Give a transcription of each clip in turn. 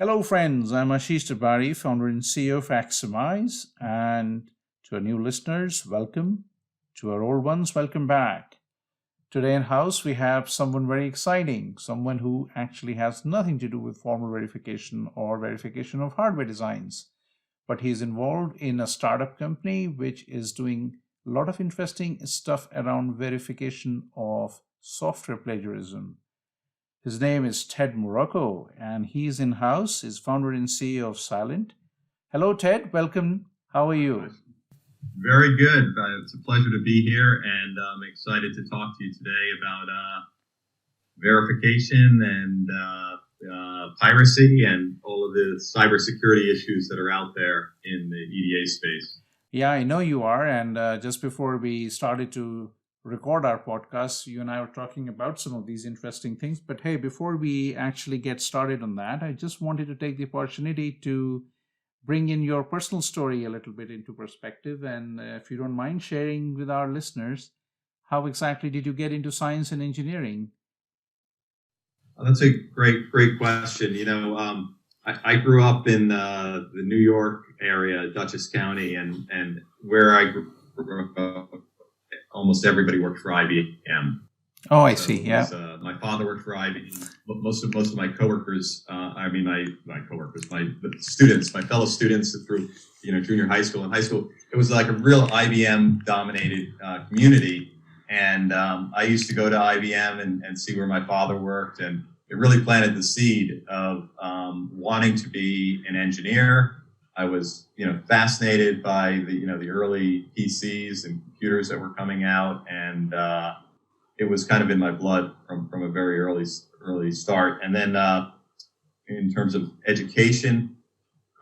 Hello, friends. I'm Ashish Darbari, founder and CEO of Aximize. And to our new listeners, welcome. To our old ones, welcome back. Today in house, we have someone very exciting, someone who actually has nothing to do with formal verification or verification of hardware designs. But he's involved in a startup company which is doing a lot of interesting stuff around verification of software plagiarism. His name is Ted Miracco, and he's in-house, is founder and CEO of Cylynt. Hello, Ted. Welcome. How are you? Very good. It's a pleasure to be here, and I'm excited to talk to you today about verification and piracy and all of the cybersecurity issues that are out there in the EDA space. Yeah, I know you are. And just before we started to record our podcast, you and I were talking about some of these interesting things. But hey, before we actually get started on that, I just wanted to take the opportunity to bring in your personal story a little bit into perspective. And if you don't mind sharing with our listeners, how exactly did you get into science and engineering? That's a great question. I grew up in the New York area, Dutchess County, and where I grew up, almost everybody worked for IBM. Oh, I see. Yeah. My father worked for IBM. Most of my coworkers, my students, my fellow students through junior high school and high school, it was like a real IBM dominated community. And I used to go to IBM and see where my father worked, and it really planted the seed of wanting to be an engineer. I was, fascinated by the early PCs and computers that were coming out, and it was kind of in my blood from a very early start. And then in terms of education,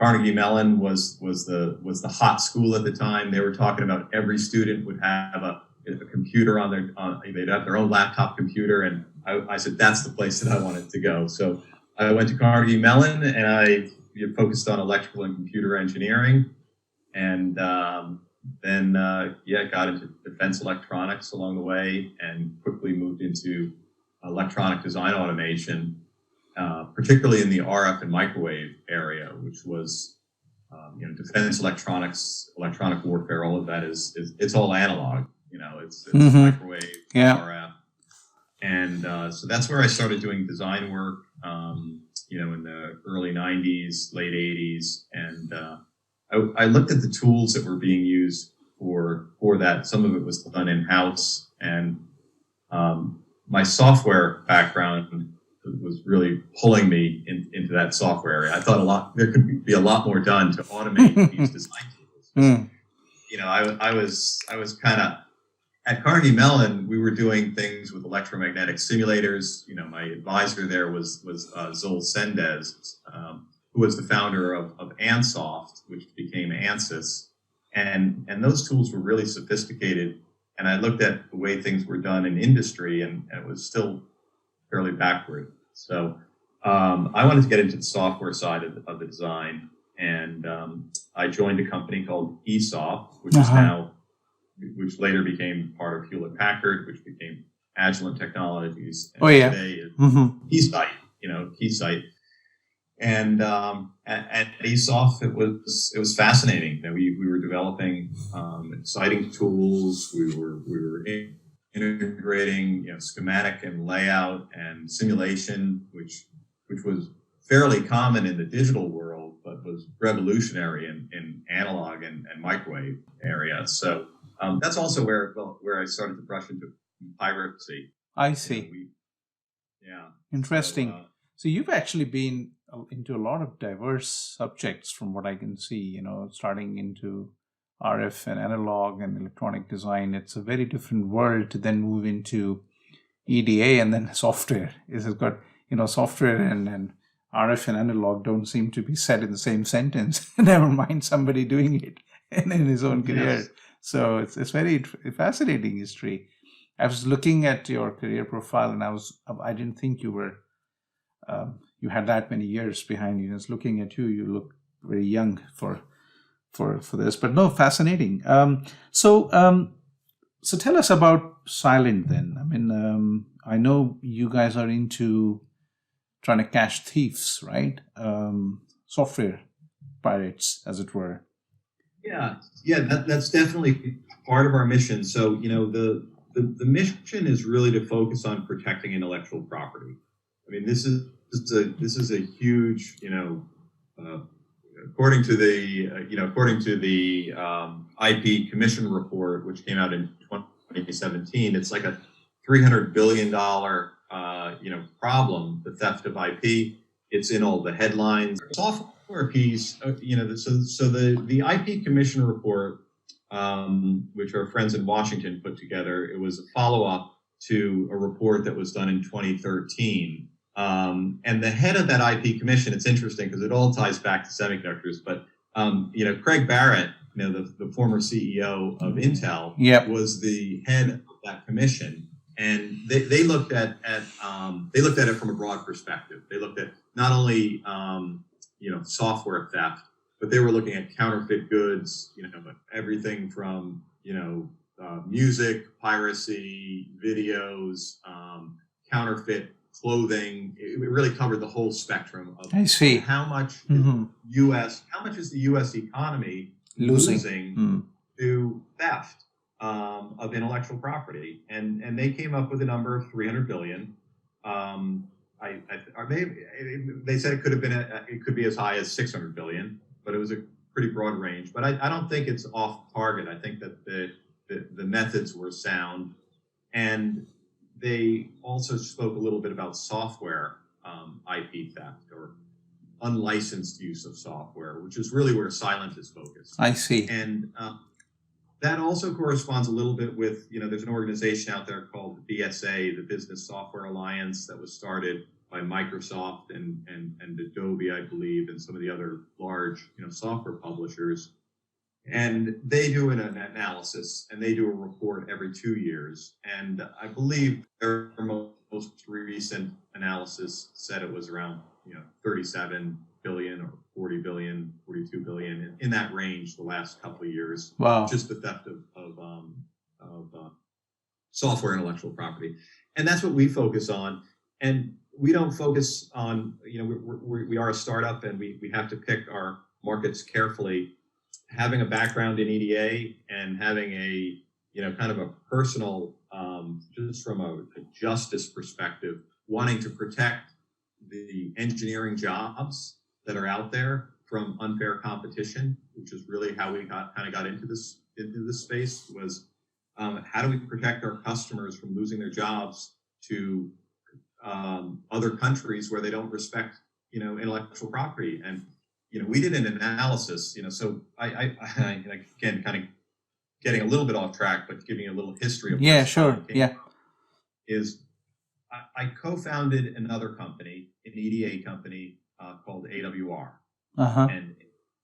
Carnegie Mellon was the hot school at the time. They were talking about every student would have a computer they'd have their own laptop computer, and I said that's the place that I wanted to go. So I went to Carnegie Mellon, and I focused on electrical and computer engineering, and then got into defense electronics along the way, and quickly moved into electronic design automation, particularly in the RF and microwave area, which was defense electronics, electronic warfare. All of that is it's all analog. It's microwave, RF, and so that's where I started doing design work. In the early 90s, late 80s, and I looked at the tools that were being used for that. Some of it was done in-house, and my software background was really pulling me into that software area. I thought there could be a lot more done to automate these design tools. I was kind of at Carnegie Mellon. We were doing things with electromagnetic simulators. My advisor there was Zol Sendez, who was the founder of Ansoft, which became Ansys. And those tools were really sophisticated. And I looked at the way things were done in industry, and it was still fairly backward. So I wanted to get into the software side of the design. And I joined a company called ESoft, which later became part of Hewlett Packard, which became Cylynt Technologies. And today is Keysight. And at ESoft, it was fascinating. We were developing exciting tools. We were integrating schematic and layout and simulation, which was fairly common in the digital world, but was revolutionary in analog and microwave area. So that's also where I started to brush into piracy. I see. Interesting. So you've actually been into a lot of diverse subjects from what I can see, starting into RF and analog and electronic design. It's a very different world to then move into EDA and then software. It's got, software and RF and analog don't seem to be said in the same sentence. Never mind somebody doing it in his own career. Yes. So it's very fascinating history. I was looking at your career profile, and I didn't think you were you had that many years behind you. Just looking at you, you look very young for this. But no, fascinating. So tell us about Cylynt then. I mean, I know you guys are into trying to catch thieves, right? Software pirates, as it were. That's definitely part of our mission. So, the mission is really to focus on protecting intellectual property. I mean, this is a huge, according to the IP Commission report, which came out in 2017, it's like a $300 billion problem, the theft of IP. It's in all the headlines. Software piece, so the IP Commission report, which our friends in Washington put together, it was a follow-up to a report that was done in 2013. And the head of that IP Commission, it's interesting because it all ties back to semiconductors, but Craig Barrett, the former CEO of Intel, was the head of that commission. And they looked at it from a broad perspective. They looked at not only software theft, but they were looking at counterfeit goods, everything from music, piracy, videos, counterfeit clothing. It really covered the whole spectrum of how much is the U.S. economy losing to theft of intellectual property, and they came up with a number of 300 billion. They said it could be as high as 600 billion, but it was a pretty broad range. But I don't think it's off target. I think that the methods were sound, and they also spoke a little bit about software IP theft or unlicensed use of software, which is really where Cylynt is focused. I see. And that also corresponds a little bit with, there's an organization out there called the BSA, the Business Software Alliance, that was started by Microsoft and Adobe, I believe, and some of the other large, software publishers. And they do an analysis, and they do a report every 2 years. And I believe their most recent analysis said it was around, 37 billion or 40 billion, 42 billion, in that range the last couple of years. Wow. Just the theft of software intellectual property. And that's what we focus on. And we don't focus on, we are a startup, and we have to pick our markets carefully. Having a background in EDA and having a, kind of a personal, just from a justice perspective, wanting to protect the engineering jobs that are out there from unfair competition, which is really how we got into this space, was how do we protect our customers from losing their jobs to other countries where they don't respect, intellectual property. And we did an analysis, so I again, kind of getting a little bit off track, but giving you a little history of is I co-founded another company, an EDA company called AWR. And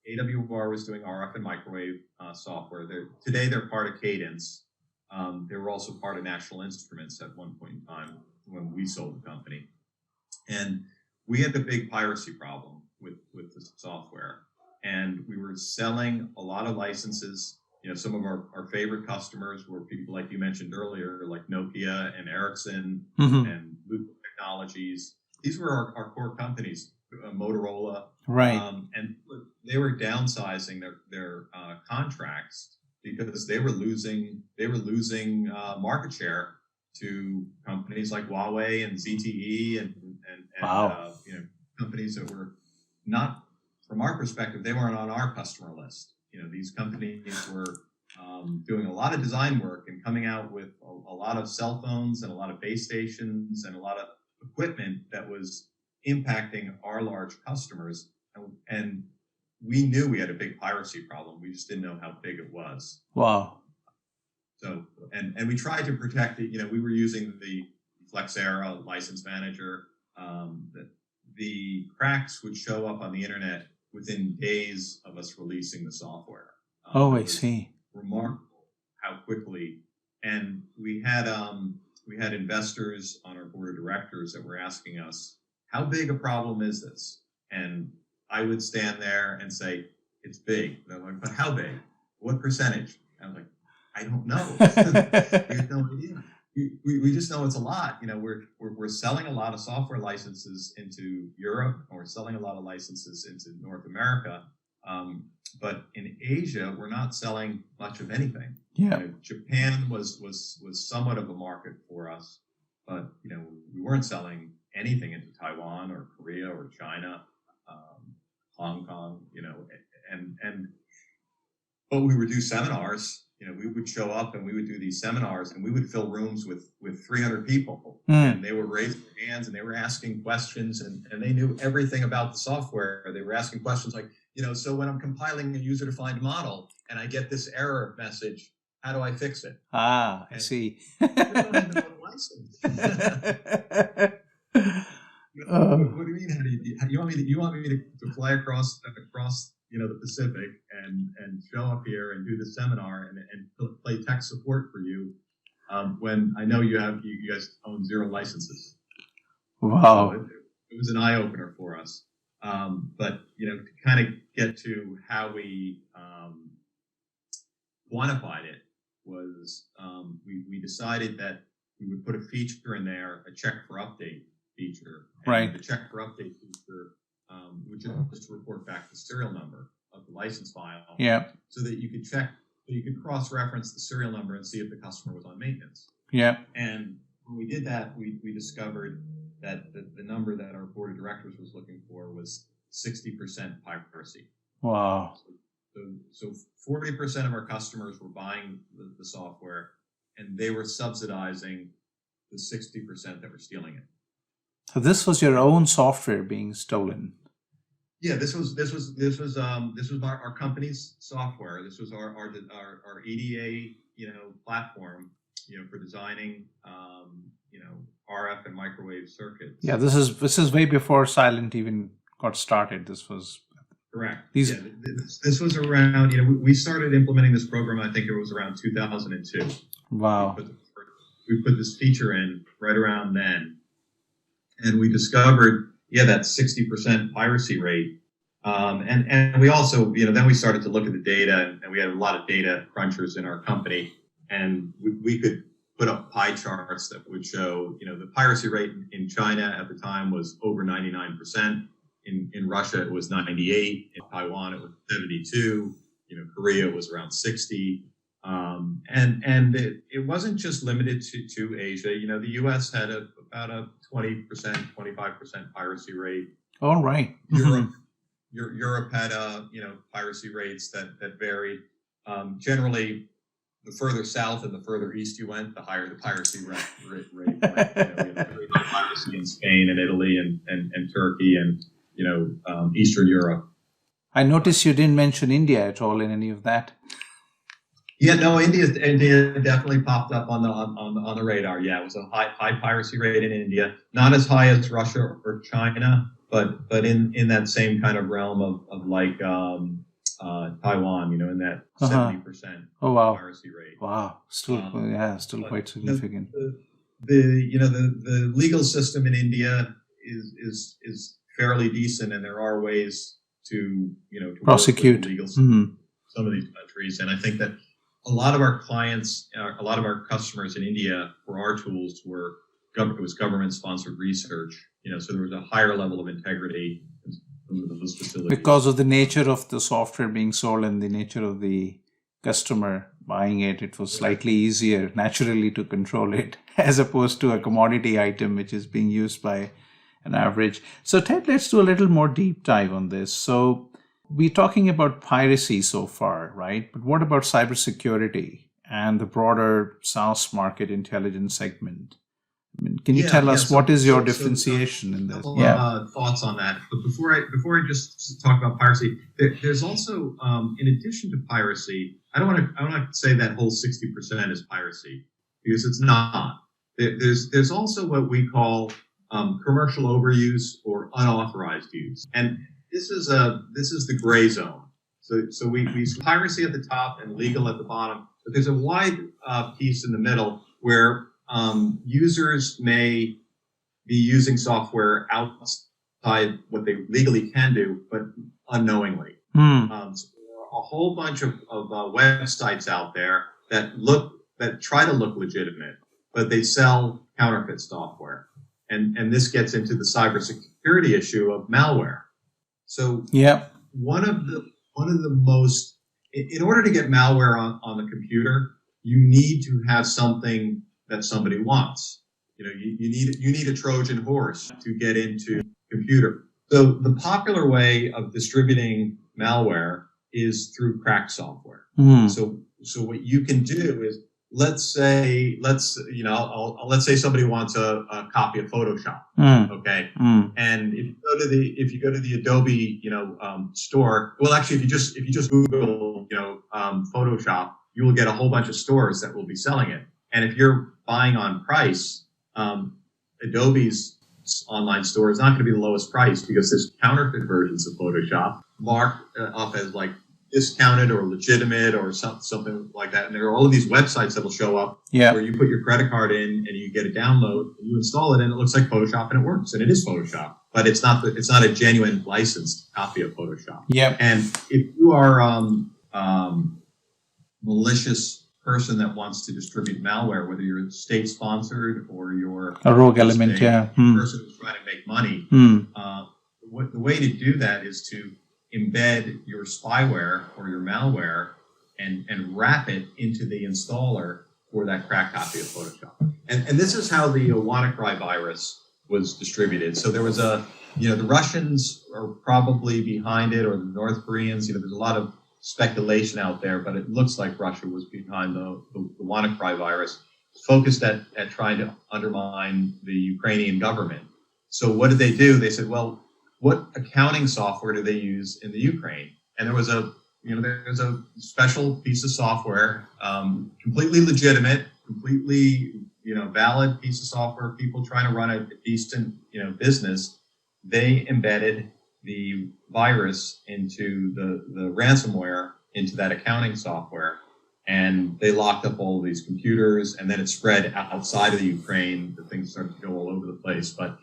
AWR was doing RF and microwave software. Today they're part of Cadence. They were also part of National Instruments at one point in time when we sold the company. And we had a big piracy problem with the software, and we were selling a lot of licenses. Some of our favorite customers were people like you mentioned earlier, like Nokia and Ericsson and Loop Technologies. These were our core companies, Motorola, right? And they were downsizing their contracts because they were losing market share to companies like Huawei and ZTE and wow. Companies that were not, from our perspective, they weren't on our customer list. These companies were doing a lot of design work and coming out with a lot of cell phones and a lot of base stations and a lot of equipment that was impacting our large customers. And we knew we had a big piracy problem. We just didn't know how big it was. Wow. So, and we tried to protect it. We were using the Flexera license manager. The cracks would show up on the internet within days of us releasing the software. I see. Remarkable how quickly. And we had investors on our board of directors that were asking us, how big a problem is this? And I would stand there and say, it's big. And they're like, but how big? What percentage? And I'm like, I don't know. We have no idea. we just know it's a lot. We're selling a lot of software licenses into Europe, and we're selling a lot of licenses into North America. But in Asia, we're not selling much of anything. Yeah. Japan was somewhat of a market for us, but we weren't selling anything into Taiwan or Korea or China, Hong Kong. But we would do seminars. We would show up and we would do these seminars, and we would fill rooms with 300 people, and they would raise their hands and they were asking questions, and they knew everything about the software. They were asking questions like, so when I'm compiling a user-defined model and I get this error message, how do I fix it? I see. You don't have the license. What do you mean? How do you want me to fly across the Pacific and show up here and do the seminar and play tech support for you when I know you guys own 0 licenses? Wow. So it was an eye opener for us. But to kind of get to how we quantified it was we decided that we would put a feature in there, a check for update feature. And right. The check for update feature would just report back the serial number of the license file. Yeah. So that you could check, so you could cross-reference the serial number and see if the customer was on maintenance. Yeah. And when we did that, we discovered that the number that our board of directors was looking for was 60% piracy. Wow. So 40% of our customers were buying the software, and they were subsidizing the 60% that were stealing it. So this was your own software being stolen. Yeah, this was our company's software. This was our EDA platform for designing RF and microwave circuits. Yeah, this is way before Cylynt even got started. This was correct. This was around. We started implementing this program. I think it was around 2002. Wow. We put this feature in right around then, and we discovered that 60% piracy rate. And we also, then we started to look at the data, and we had a lot of data crunchers in our company, and we could put up pie charts that would show, the piracy rate in China at the time was over 99%. In Russia, it was 98. In Taiwan, it was 72. Korea was around 60. And it wasn't just limited to Asia. The U.S. had about a 20%, 25% piracy rate. All right. Europe had piracy rates that varied. Generally, the further south and the further east you went, the higher the piracy rate went. We had very high piracy in Spain and Italy and Turkey and Eastern Europe. I noticed you didn't mention India at all in any of that. Yeah, no, India definitely popped up on the radar. Yeah, it was a high piracy rate in India, not as high as Russia or China, but in that same kind of realm of like Taiwan, in that 70% piracy rate. Wow, still quite significant. The legal system in India is fairly decent, and there are ways to prosecute the legal system some of these countries, and I think that a lot of our clients, a lot of our customers in India for our tools it was government-sponsored research. So there was a higher level of integrity in some of those facilities. Because of the nature of the software being sold and the nature of the customer buying it, it was slightly easier naturally to control it as opposed to a commodity item which is being used by an average. So Ted, let's do a little more deep dive on this. So we're talking about piracy so far, right? But what about cybersecurity and the broader SaaS market intelligence segment? I mean, can you tell us what is your differentiation in this? Thoughts on that. But before I just talk about piracy, there's also, in addition to piracy, I don't want to say that whole 60% is piracy, because it's not. There's also what we call commercial overuse or unauthorized use, and this is the gray zone. So we piracy at the top and legal at the bottom, but there's a wide piece in the middle where users may be using software outside what they legally can do, but unknowingly. So there are a whole bunch of websites out there that try to look legitimate, but they sell counterfeit software. And this gets into the cybersecurity issue of malware. So Yeah. one of the most, in order to get malware on the computer, you need to have something that somebody wants. You need a Trojan horse to get into computer. So the popular way of distributing malware is through crack software. So what you can do is, let's say somebody wants a copy of Photoshop. Okay. And if you go to the Adobe, store, well, actually, if you just Google, Photoshop, you will get a whole bunch of stores that will be selling it. And if you're buying on price, Adobe's online store is not going to be the lowest price, because there's counterfeit versions of Photoshop marked up as like discounted or legitimate or something like that. And there are all of these websites that will show up where you put your credit card in and you get a download and you install it and it looks like Photoshop and it works, and it is Photoshop, but it's not a genuine licensed copy of Photoshop. And if you are malicious person that wants to distribute malware, whether you're state sponsored or you're a rogue element, person who's trying to make money, the way to do that is to embed your spyware or your malware and wrap it into the installer for that cracked copy of Photoshop. And this is how the WannaCry virus was distributed. So there was the Russians are probably behind it, or the North Koreans. There's a lot of speculation out there, but it looks like Russia was behind the WannaCry virus, focused at trying to undermine the Ukrainian government. So what did they do? They said, well, what accounting software do they use in the Ukraine? And there's a special piece of software, completely legitimate, completely, valid piece of software. People trying to run a decent, business. They embedded the virus into the ransomware into that accounting software, and they locked up all of these computers, and then it spread outside of the Ukraine. The things started to go all over the place, but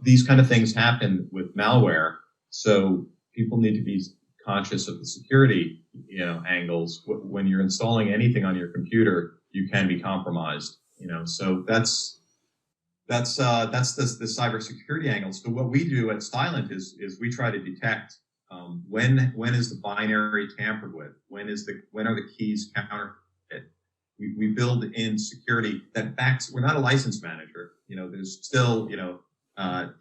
these kind of things happen with malware, so people need to be conscious of the security, angles. When you're installing anything on your computer, you can be compromised. So that's the cybersecurity angle. So what we do at Cylynt is we try to detect when is the binary tampered with, when are the keys counterfeit. We build in security that backs. We're not a license manager. There's still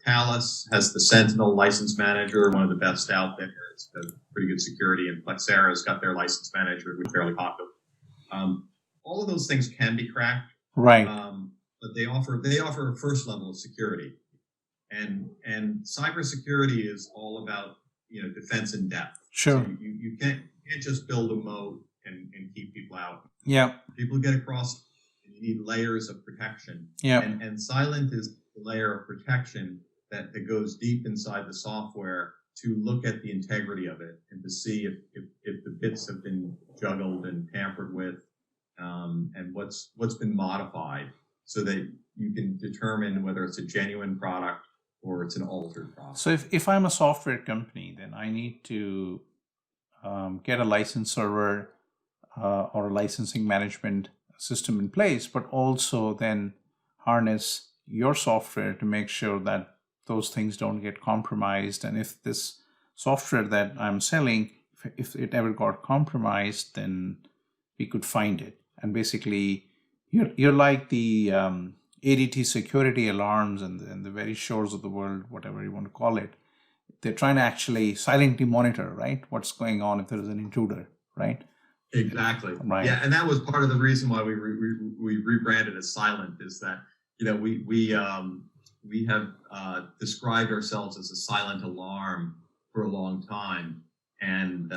Talus has the Sentinel license manager, one of the best out there. It's got pretty good security, and Flexera's got their license manager, which is fairly popular. All of those things can be cracked, right? But they offer a first level of security, and cybersecurity is all about defense in depth. Sure. So you can't just build a moat and keep people out. Yeah. People get across. You need layers of protection. Yeah. And Cylynt is the layer of protection that goes deep inside the software to look at the integrity of it and to see if the bits have been juggled and tampered with, and what's been modified, so that you can determine whether it's a genuine product or it's an altered product. So if I'm a software company, then I need to get a license server or a licensing management system in place, but also then harness your software to make sure that those things don't get compromised. And if this software that I'm selling, if it ever got compromised, then we could find it. And basically, you're like the ADT security alarms and the very shores of the world, whatever you want to call it. They're trying to actually silently monitor, right, what's going on if there is an intruder, right? Exactly. Right. Yeah, and that was part of the reason why we rebranded as Cylynt, is that we have described ourselves as a silent alarm for a long time, and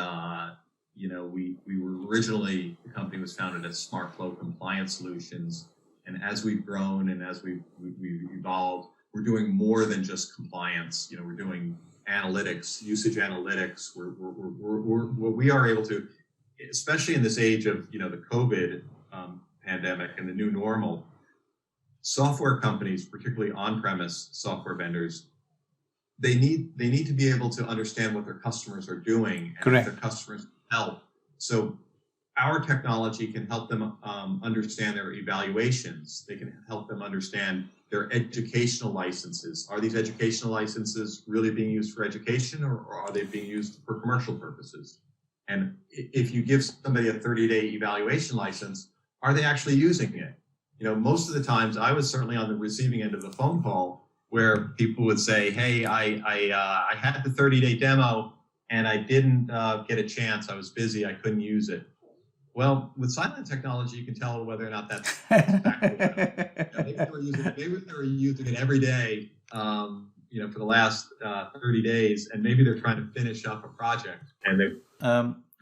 we were originally, the company was founded as Smart Flow Compliance Solutions, and as we've grown and as we've evolved, we're doing more than just compliance. We're doing analytics, usage analytics. We are able to, especially in this age of the COVID pandemic and the new normal. Software companies, particularly on-premise software vendors, they need to be able to understand what their customers are doing and Correct. if their customers help. So our technology can help them understand their evaluations. They can help them understand their educational licenses. Are these educational licenses really being used for education, or are they being used for commercial purposes? And if you give somebody a 30-day evaluation license, are they actually using it? Most of the times I was certainly on the receiving end of the phone call where people would say, hey, I had the 30-day demo and I didn't get a chance. I was busy. I couldn't use it. Well, with Cylynt technology, you can tell whether or not that's exactly maybe they were using it every day, for the last 30 days, and maybe they're trying to finish up a project. And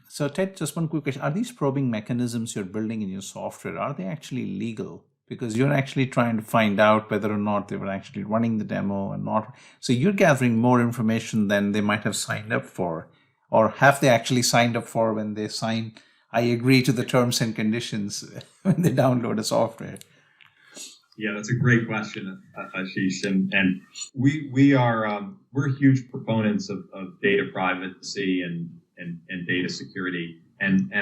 so Ted, just one quick question. Are these probing mechanisms you're building in your software, are they actually legal? Because you're actually trying to find out whether or not they were actually running the demo and not. So you're gathering more information than they might have signed up for. Or have they actually signed up for when they sign, I agree to the terms and conditions when they download a software? Yeah, that's a great question, Ashish. And we're huge proponents of data privacy and data security. And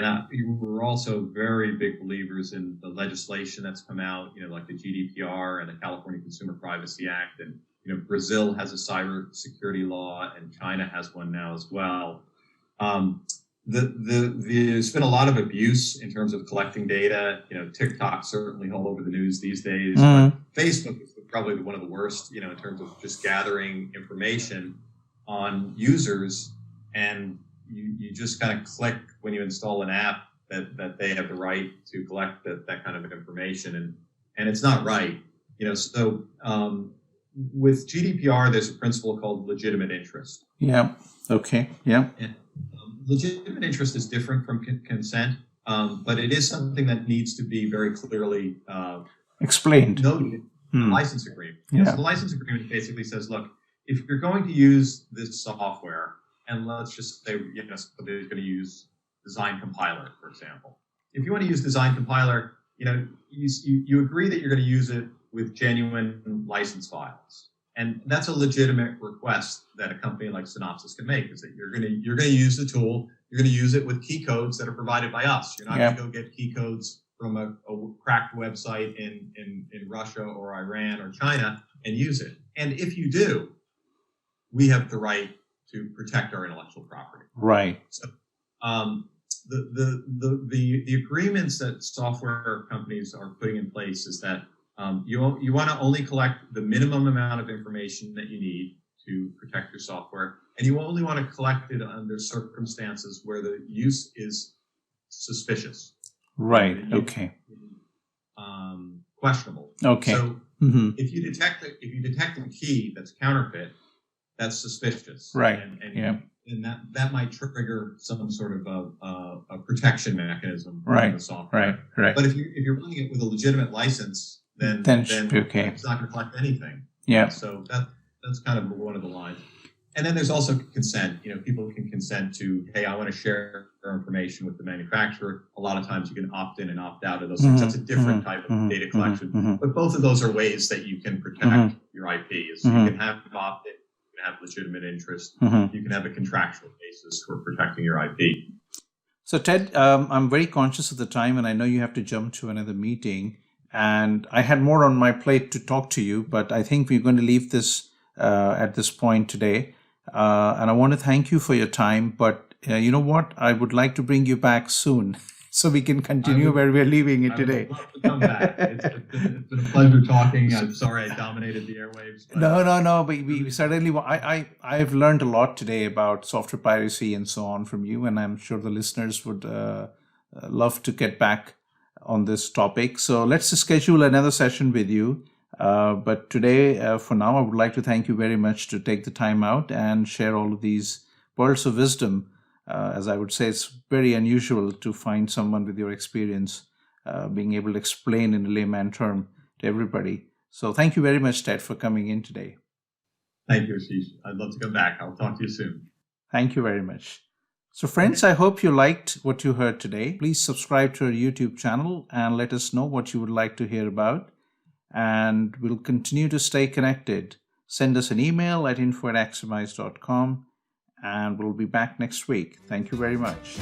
we're also very big believers in the legislation that's come out, like the GDPR and the California Consumer Privacy Act. And, Brazil has a cyber security law, and China has one now as well. There's been a lot of abuse in terms of collecting data. TikTok certainly all over the news these days. But Facebook is probably one of the worst, in terms of just gathering information on users, and you just kind of click when you install an app that they have the right to collect that kind of information, and it's not right. So with GDPR, there's a principle called legitimate interest. Yeah. Okay. Yeah. And, legitimate interest is different from consent, but it is something that needs to be very clearly explained. Noted in the license agreement. Yeah. So the license agreement basically says, look, if you're going to use this software, and let's just say somebody's going to use Design Compiler, for example. If you want to use Design Compiler, you agree that you're going to use it with genuine license files. And that's a legitimate request that a company like Synopsys can make, is that you're going to use the tool, you're going to use it with key codes that are provided by us. You're not going to go get key codes from a cracked website in Russia or Iran or China and use it. And if you do, we have the right to protect our intellectual property. Right. So the agreements that software companies are putting in place is that you want to only collect the minimum amount of information that you need to protect your software, and you only want to collect it under circumstances where the use is suspicious. Right. Okay. Questionable. Okay. So if you detect a key that's counterfeit, that's suspicious. Right. And that might trigger some sort of a protection mechanism in the software. Right. But if you're running it with a legitimate license, then okay. It's not going to collect anything. Yeah. So that's kind of one of the lines. And then there's also consent. People can consent to, hey, I want to share their information with the manufacturer. A lot of times you can opt in and opt out of those things. That's a different type of data collection. But both of those are ways that you can protect your IP. Is you can have opt-in, you can have legitimate interest, you can have a contractual basis for protecting your IP. So Ted, I'm very conscious of the time, and I know you have to jump to another meeting. And I had more on my plate to talk to you, but I think we're going to leave this at this point today. And I want to thank you for your time. But you know what? I would like to bring you back soon so we can continue where we're leaving it today. I would love to come back. It's been a pleasure talking. I'm sorry I dominated the airwaves. But... No. But we certainly, I've learned a lot today about software piracy and so on from you. And I'm sure the listeners would love to get back on this topic. So let's schedule another session with you. But today, for now, I would like to thank you very much to take the time out and share all of these pearls of wisdom. As I would say, it's very unusual to find someone with your experience being able to explain in a layman term to everybody. So thank you very much, Ted, for coming in today. Thank you, Ashish. I'd love to come back. I'll talk to you soon. Thank you very much. So friends, I hope you liked what you heard today. Please subscribe to our YouTube channel and let us know what you would like to hear about. And we'll continue to stay connected. Send us an email at info@aximize.com and we'll be back next week. Thank you very much.